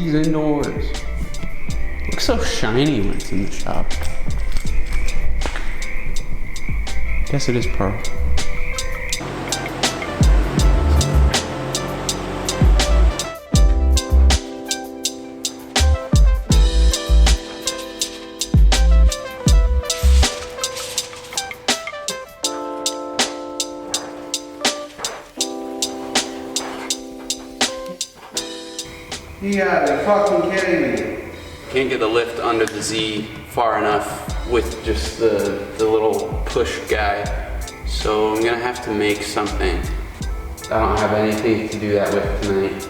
These indoors. Looks so shiny when it's in the shop. Guess it is pearl. You gotta be fucking kidding me. Can't get the lift under the Z far enough with just the little push guy. So I'm gonna have to make something. I don't have anything to do that with tonight.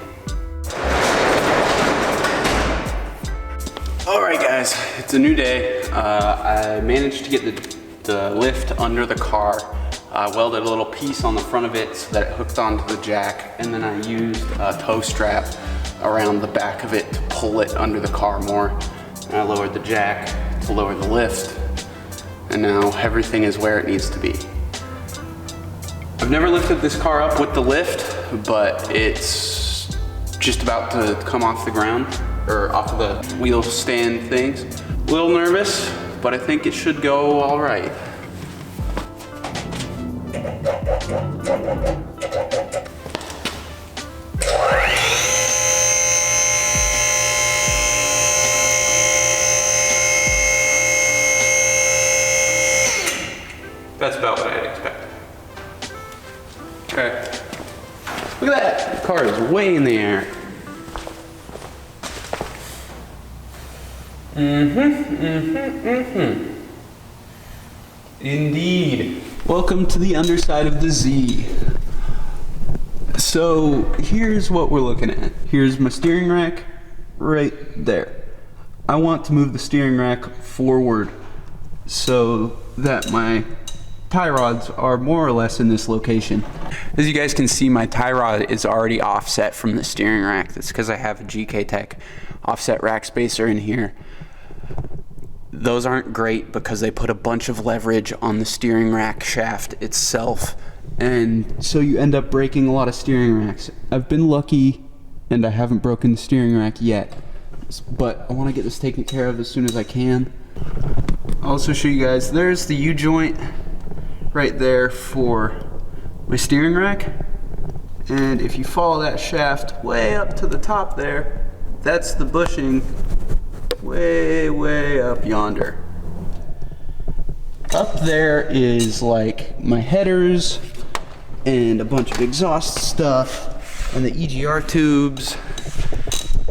All right guys, it's a new day. I managed to get the lift under the car. I welded a little piece on the front of it so that it hooked onto the jack, and then I used a tow strap around the back of it to pull it under the car more. And I lowered the jack to lower the lift, and now everything is where it needs to be. I've never lifted this car up with the lift, but it's just about to come off the ground, or off of the wheel stand things. A little nervous, but I think it should go all right. That's about what I'd expect. Okay. Look at that. The car is way in the air. Indeed. Welcome to the underside of the Z. So here's what we're looking at. Here's my steering rack right there. I want to move the steering rack forward so that my tie rods are more or less in this location. As you guys can see, my tie rod is already offset from the steering rack. That's because I have a GK Tech offset rack spacer in here. Those aren't great because they put a bunch of leverage on the steering rack shaft itself, and so you end up breaking a lot of steering racks. I've been lucky and I haven't broken the steering rack yet, but I want to get this taken care of as soon as I can. I'll also show you guys, there's the U-joint right there for my steering rack, and if you follow that shaft way up to the top there, that's the bushing way up yonder. Up there is like my headers and a bunch of exhaust stuff and the EGR tubes.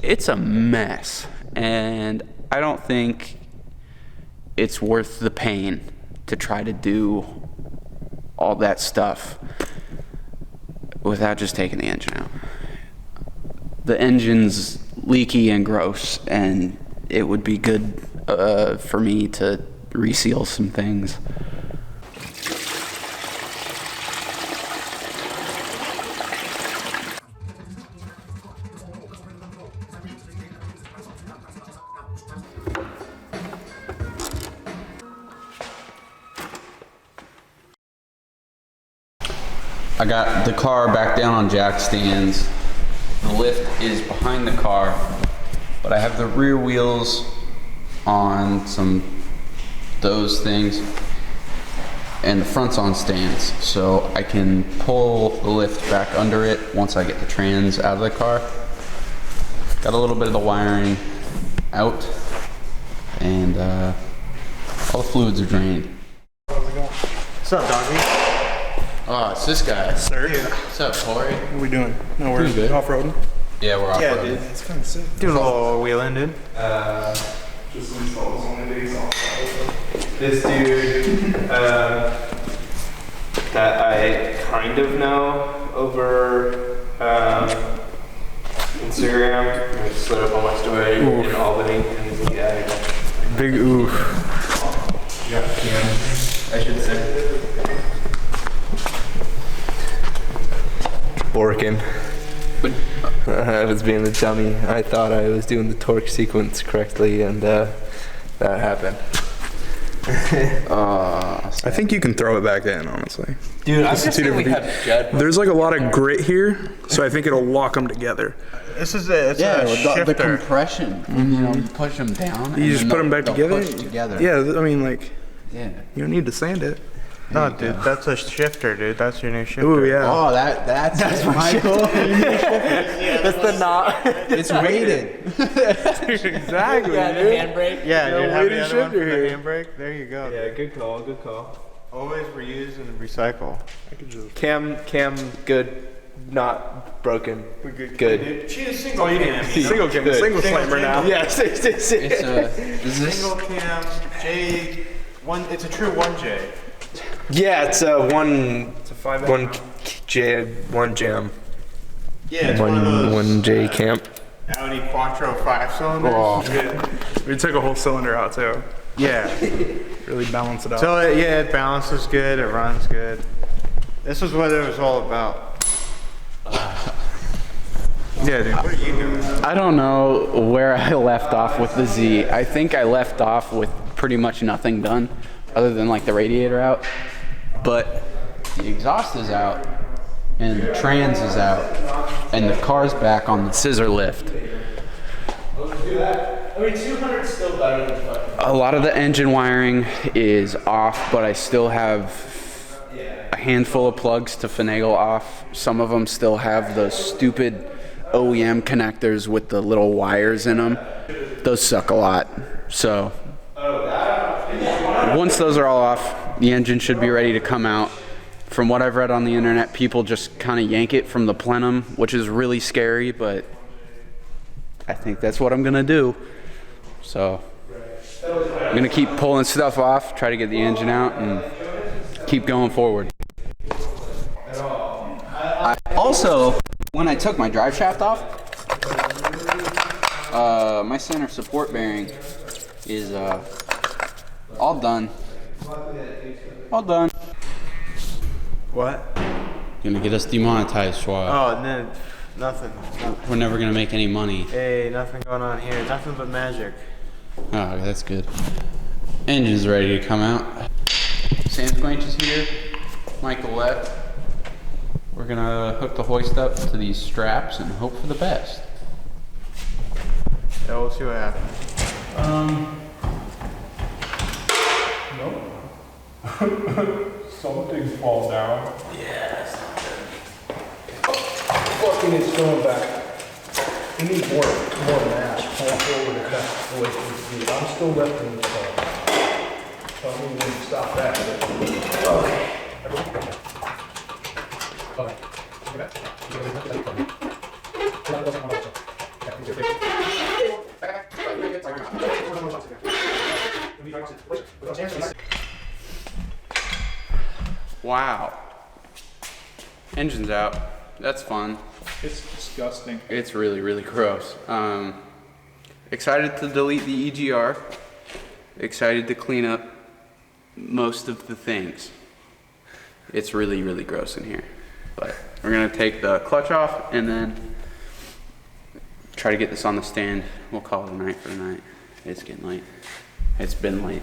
It's a mess, and I don't think it's worth the pain to try to do all that stuff without just taking the engine out. The engine's leaky and gross, and it would be good for me to reseal some things. I got the car back down on jack stands. The lift is behind the car, but I have the rear wheels on those things, and the front's on stands, so I can pull the lift back under it once I get the trans out of the car. Got a little bit of the wiring out, and all the fluids are drained. How's it going? What's up, doggy? Oh, it's this guy. Sir. What's up, Corey? What are we doing? No, we're off-roading. Yeah, we're off-roading. Yeah, dude, it's kind of sick. Doing a little wheeling, dude. Just some installs on the days off. This dude that I kind of know over Instagram. I just lit up on my story in Albany, and he's like, yeah, Big oof. I should say. Working. I was being a dummy. I thought I was doing the torque sequence correctly, and that happened. I think you can throw it back in, honestly. Dude, I'm It's just two thinking we different have Jed. There's like a lot of grit here, so I think it'll lock them together. This is a, it's a the shifter. compression. You know, you push them down. You just put them back together? Push together. Yeah, I mean, like, Yeah. you don't need to sand it. No, dude, that's a shifter, dude. That's your new shifter. Ooh, yeah. Oh, that's it, Michael. That's the knot. It's weighted. Exactly. Yeah, the handbrake. Yeah, No dude, have weighted the other one for shifter the here. handbrake. There you go. Yeah, good call, good call. Always reuse and recycle. Cam, good, not broken. Good. She is single cam. Single slammer now. Yes, Is this Single cam, J, one. It's a true 1J. Yeah, it's a one jam. Yeah, it's one of those One J camp. Audi Quattro 5-cylinders. We took a whole cylinder out, too. Yeah. Really balance it out. So it balances good. It runs good. This is what it was all about. Yeah, dude. What are you doing? I don't know where I left off with the Z. I think I left off with pretty much nothing done other than like the radiator out. But the exhaust is out and the trans is out and the car's back on the scissor lift. I mean, 200 is still better than fucking. A lot of the engine wiring is off, but I still have a handful of plugs to finagle off. Some of them still have those stupid OEM connectors with the little wires in them. Those suck a lot. So once those are all off, the engine should be ready to come out. From what I've read on the internet, people just kind of yank it from the plenum, which is really scary, but I think that's what I'm gonna do. So I'm gonna keep pulling stuff off, try to get the engine out, and keep going forward. Also, when I took my drive shaft off, my center support bearing is all done. All done. What? Gonna get us demonetized, Schwab. Oh, no, nothing. We're never gonna make any money. Hey, nothing going on here. Nothing but magic. Oh, that's good. Engine's ready to come out. Sam Squanch is here. Michael left. We're gonna hook the hoist up to these straps and hope for the best. Yeah, we'll see what happens. Something fall down. Fucking it's going back. We need more mass forward and back away from the feet. I'm still lifting the car. So I'm going to stop that. Okay. Wow. Engine's out. That's fun. It's disgusting. It's really, really gross. Excited to delete the EGR. Excited to clean up most of the things. It's really, really gross in here. But we're gonna take the clutch off and then try to get this on the stand. We'll call it a night for tonight. It's getting late. It's been late.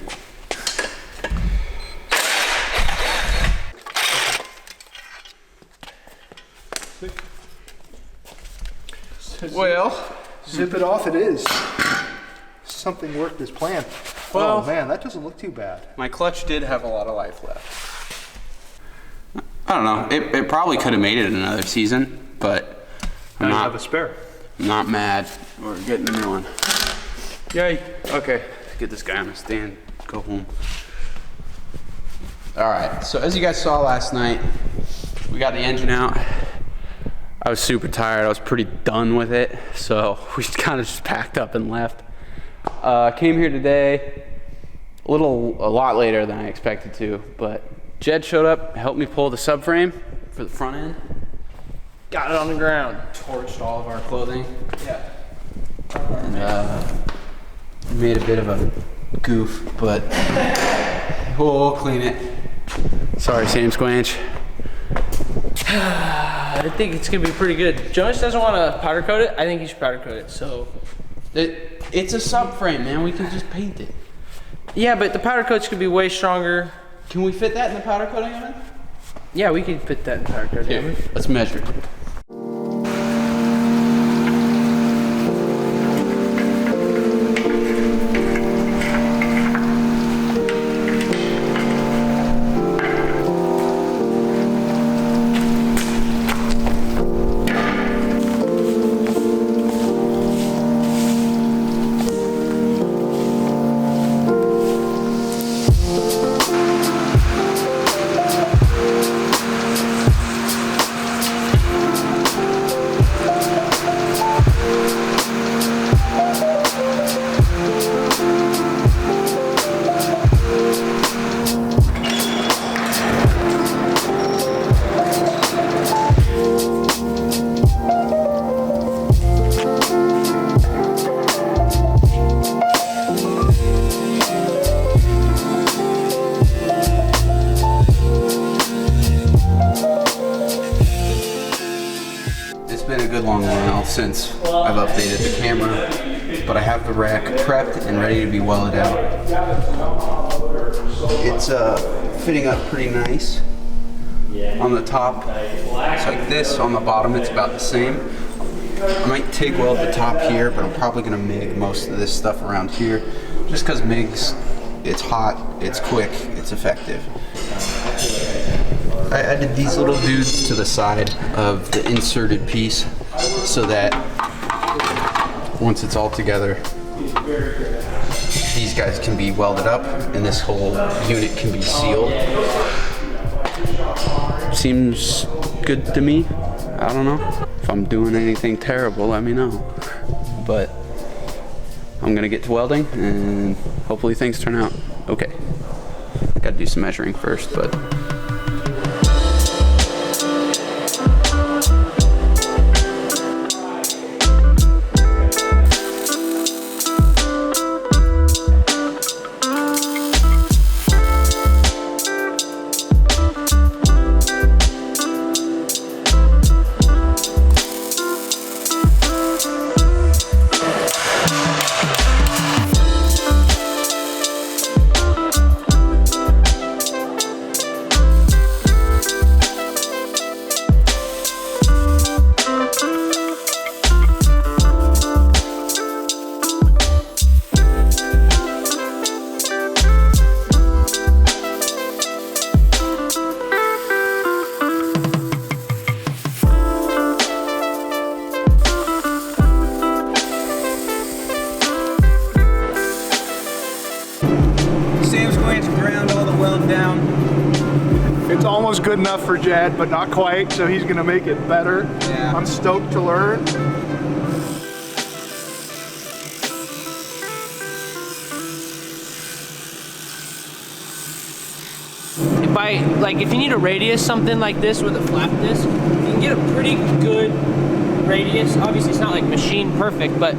Well, Zip it off, it is. Something worked as planned. Well- Oh man, that doesn't look too bad. my clutch did have a lot of life left. I don't know. It probably could have made it another season, but I'm I not, have a spare. not mad. We're getting a new one. Yay. Okay. Get this guy on the stand. Go home. All right. So as you guys saw last night, we got the engine out. I was super tired. I was pretty done with it. So we kind of just packed up and left. Came here today a lot later than I expected to, but Jed showed up, helped me pull the subframe for the front end. Got it on the ground. Torched all of our clothing. Yeah. And made a bit of a goof, but we'll clean it. Sorry, Sam Squanch. I think it's gonna be pretty good. Jonas doesn't want to powder coat it. I think he should powder coat it. So It's a subframe, man. We can just paint it. Yeah, but the powder coats could be way stronger. Can we fit that in the powder coating oven? Yeah, we could fit that in powder coating. Here, let's measure. Been a good long while since I've updated the camera, but I have the rack prepped and ready to be welded out. It's fitting up pretty nice. On the top, it's like this. On the bottom, it's about the same. I might TIG weld the top here, but I'm probably gonna MIG most of this stuff around here, just because MIG's, it's hot, it's quick, it's effective. I added these little dudes to the side of the inserted piece so that once it's all together, these guys can be welded up and this whole unit can be sealed. Seems good to me. I don't know. If I'm doing anything terrible, let me know. But I'm gonna get to welding and hopefully things turn out okay. Gotta do some measuring first, but It's almost good enough for Jed, but not quite, so he's gonna make it better. Yeah. I'm stoked to learn. If you need a radius, something like this with a flap disc, you can get a pretty good radius. Obviously, it's not like machine perfect, but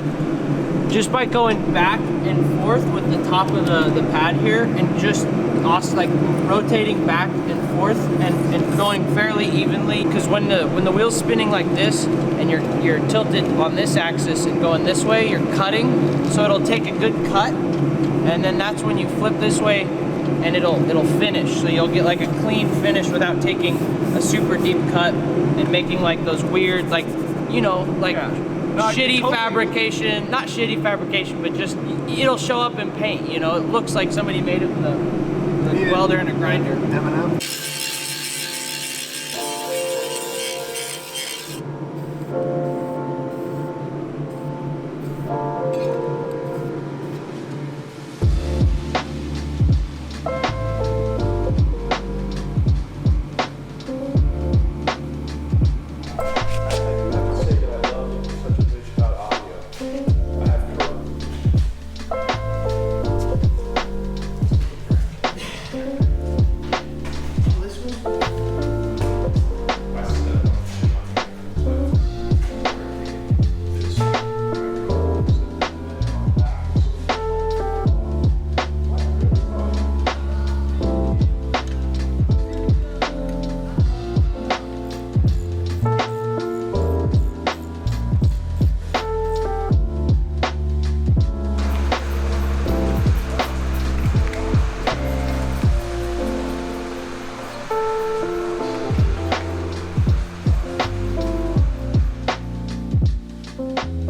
just by going back and forth with the top of the pad here and just also like rotating back and forth and going fairly evenly, because when the wheel's spinning like this and you're tilted on this axis and going this way, you're cutting, so it'll take a good cut, and then that's when you flip this way and it'll finish, so you'll get like a clean finish without taking a super deep cut and making like those weird, like, you know, like shitty fabrication, not shitty fabrication, but just it'll show up in paint, you know, it looks like somebody made it with a welder and a grinder. M&M. it.